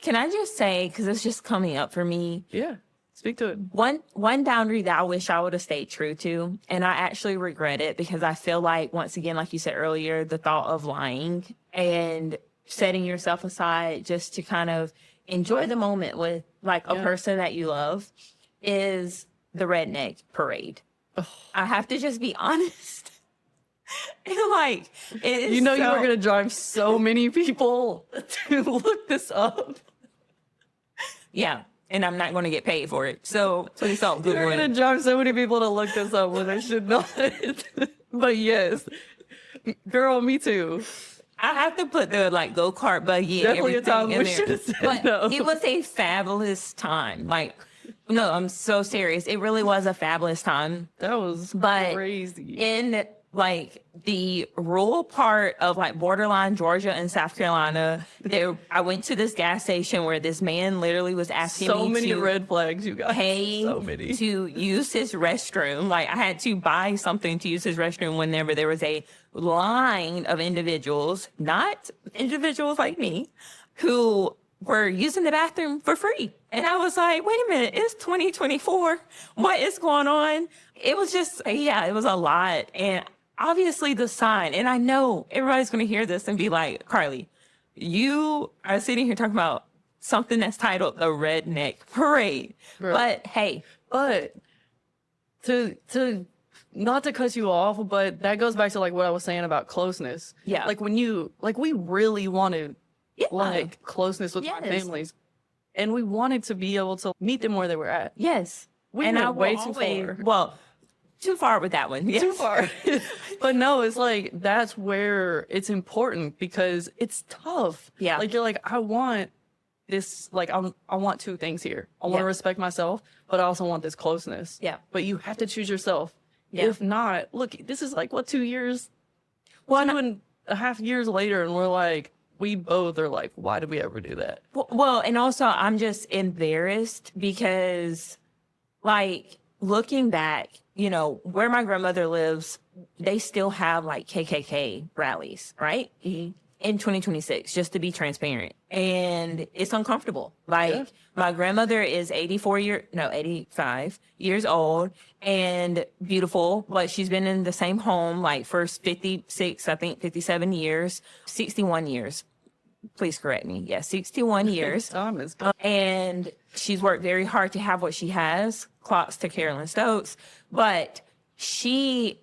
Can I just say, because it's just coming up for me, Yeah. Speak to it. one boundary that I wish I would have stayed true to, and I actually regret it because I feel like, once again, like you said earlier, the thought of lying and setting yourself aside just to kind of enjoy the moment with like a person that you love is the redneck parade. I have to just be honest. And like, it is You were going to drive so many people to look this up. Yeah. And I'm not going to get paid for it. So please don't Google You're going to drive so many people to look this up when they should not. But yes, girl, me too. I have to put the like go-kart buggy and Definitely a everything time in we there. should have said But no. it was a fabulous time. Like, no, I'm so serious. It really was a fabulous time. That was But crazy. in like the rural part of like borderline Georgia and South Carolina, I went to this gas station where this man literally was asking So me many to red flags, you guys. pay So many. to use his restroom. Like, I had to buy something to use his restroom whenever there was a line of individuals, not individuals like me, who were using the bathroom for free. And I was like, wait a minute, it's 2024. What is going on? It was just, it was a lot. And obviously the sign, and I know everybody's going to hear this and be like, Carly, you are sitting here talking about something that's titled the Redneck Parade. Bro. But hey, But to not to cut you off, but that goes back to like what I was saying about closeness. Yeah. Like when we really wanted like closeness with our Yes. families, and we wanted to be able to meet them where they were at. yes. We and went I will way too always- far. Well, too far with that one. Yes. Too far. But no, it's like that's where it's important because it's tough. Yeah. Like you're like, I want this, like I want two things here. I want Yeah. to respect myself, but I also want this closeness. Yeah. But you have to choose yourself. Yeah. If not, look, this is like what 2 years, Well, 2.5 years later, and we're like, we both are like, why did we ever do that? Well, and also I'm just embarrassed because, like, looking back, where my grandmother lives, they still have like KKK rallies, right? in 2026, just to be transparent. And it's uncomfortable. Like, Yeah. my grandmother is 85 years old and beautiful, but she's been in the same home like for 56, I think 57 years, 61 years. Please correct me. Yeah, 61 years. Time is good. And she's worked very hard to have what she has, clocks to Carolyn Stokes. But she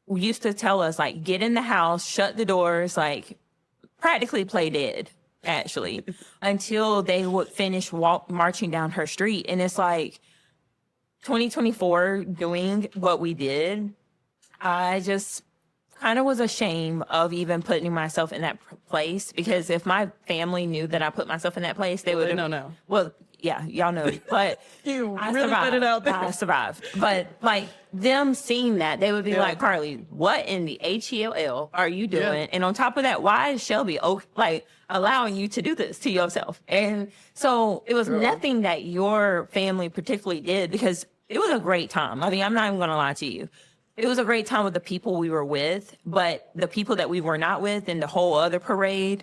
used to tell us, like, get in the house, shut the doors, like, practically play dead, actually, until they would finish marching down her street. And it's like 2024 doing what we did. I just kind of was ashamed of even putting myself in that place, because if my family knew that I put myself in that place, they would have. know now. Well, yeah, y'all know. But You I really survived. put it out there. I survived. But like them seeing that, they would be like, Carly, what in the HELL are you doing? Yeah. And on top of that, why is Shelby allowing you to do this to yourself? And so it was nothing that your family particularly did, because it was a great time. I mean, I'm not even going to lie to you. It was a great time with the people we were with, but the people that we were not with in the whole other parade,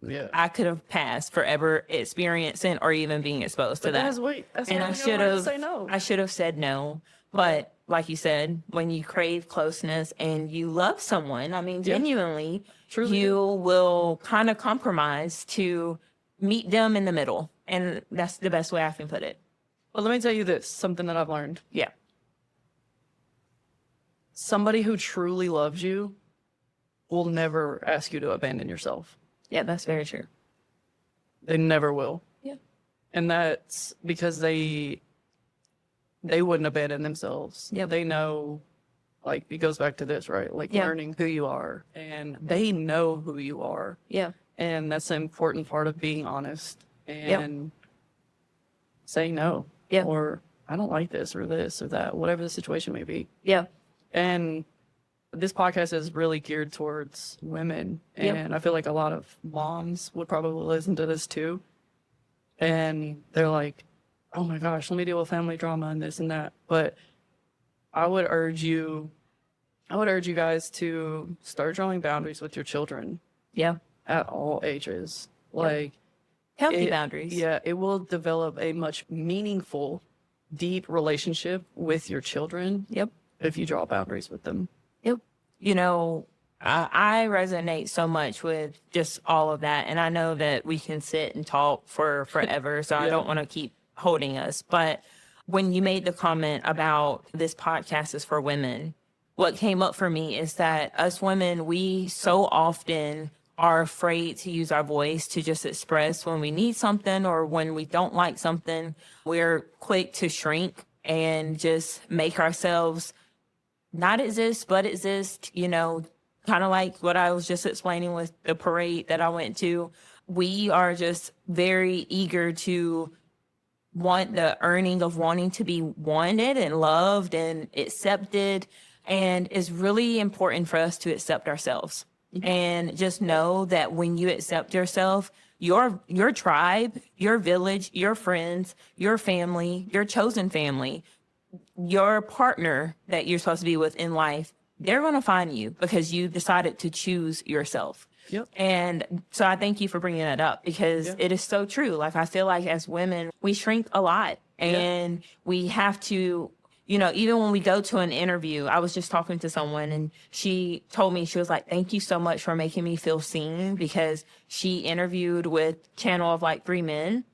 Yeah. I could have passed forever experiencing or even being exposed to that. That's And why I you should never have say no. I should have said no. But like you said, when you crave closeness and you love someone, I mean, genuinely, Truly you will kind of compromise to meet them in the middle. And that's the best way I can put it. Well, let me tell you this, something that I've learned. Yeah. Somebody who truly loves you will never ask you to abandon yourself. Yeah, that's very true. They never will. Yeah. And that's because they wouldn't abandon themselves. Yep. They know, like, it goes back to this, right? Like, Yeah. learning who you are. And they know who you are. Yeah. And that's an important part of being honest and saying no. Yeah. Or, I don't like this or that, whatever the situation may be. Yeah. And this podcast is really geared towards women. Yep. And I feel like a lot of moms would probably listen to this too. And they're like, oh my gosh, let me deal with family drama and this and that. But I would urge you guys to start drawing boundaries with your children Yeah. at all ages. Like, Healthy boundaries. yeah, it will develop a much meaningful, deep relationship with your children Yep. if you draw boundaries with them. Yep. You know, I resonate so much with just all of that. And I know that we can sit and talk for forever. So I don't want to keep holding us. But when you made the comment about this podcast is for women, what came up for me is that us women, we so often are afraid to use our voice to just express when we need something or when we don't like something. We're quick to shrink and just make ourselves not exist, but exist, you know, kind of like what I was just explaining with the parade that I went to. We are just very eager to want the earning of wanting to be wanted and loved and accepted. And it's really important for us to accept ourselves. And just know that when you accept yourself, your tribe, your village, your friends, your family, your chosen family, your partner that you're supposed to be with in life, they're going to find you because you decided to choose yourself. Yep. And so I thank you for bringing that up because it is so true. Like, I feel like as women, we shrink a lot and we have to, you know, even when we go to an interview, I was just talking to someone and she told me, she was like, thank you so much for making me feel seen, because she interviewed with channel of like 3 men.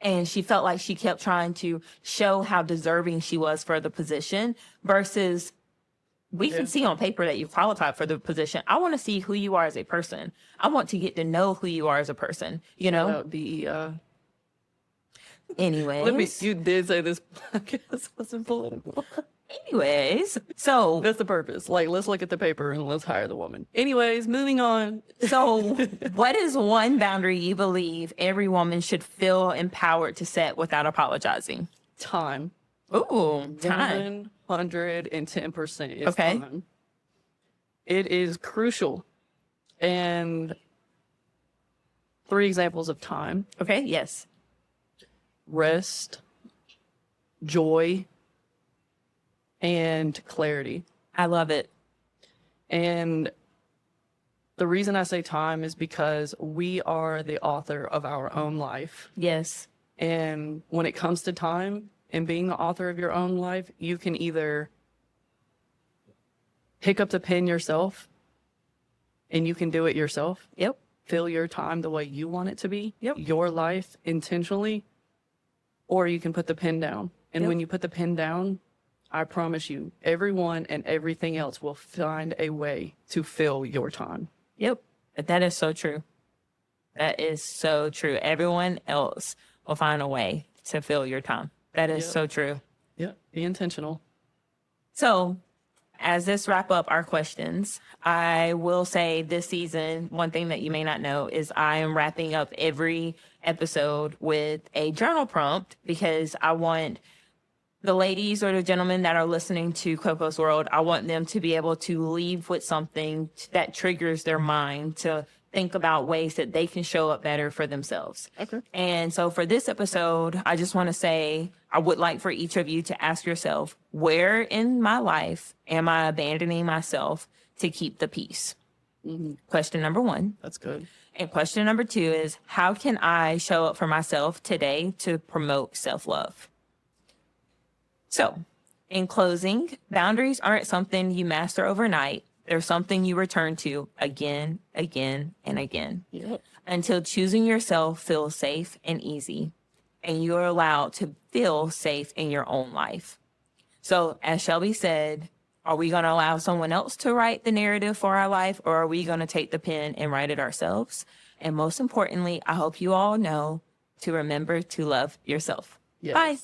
And she felt like she kept trying to show how deserving she was for the position versus we can see on paper that you qualified for the position. I want to see who you are as a person. I want to get to know who you are as a person, you know? Anyways. You did say this podcast wasn't political. Anyways. So That's the purpose. Like, let's look at the paper and let's hire the woman. Anyways, moving on. So what is one boundary you believe every woman should feel empowered to set without apologizing? Time. Ooh, time. 110% is Okay. time. It is crucial. And 3 examples of time: Okay, yes. rest, joy, and clarity. I love it. And The reason I say time is because we are the author of our own life. Yes. And when it comes to time and being the author of your own life, you can either pick up the pen yourself and you can do it yourself. Yep. Fill your time the way you want it to be, Yep. your life intentionally, or you can put the pen down. And Yep. when you put the pen down, I promise you, everyone and everything else will find a way to fill your time. Yep. That is so true. That is so true. Everyone else will find a way to fill your time. That is Yep. so true. Yeah, be intentional. So, as this wrap up our questions, I will say this season, one thing that you may not know is I am wrapping up every episode with a journal prompt because I want the ladies or the gentlemen that are listening to KoKo's World, I want them to be able to leave with something that triggers their mind to think about ways that they can show up better for themselves. Okay. And so for this episode, I just want to say, I would like for each of you to ask yourself, where in my life am I abandoning myself to keep the peace? Question number 1. That's good. And question number 2 is, how can I show up for myself today to promote self-love? So, in closing, boundaries aren't something you master overnight. They're something you return to again, again, and again Yep. until choosing yourself feels safe and easy, and you're allowed to feel safe in your own life. So, as Shelby said, are we going to allow someone else to write the narrative for our life, or are we going to take the pen and write it ourselves? And most importantly, I hope you all know to remember to love yourself. Yes. Bye.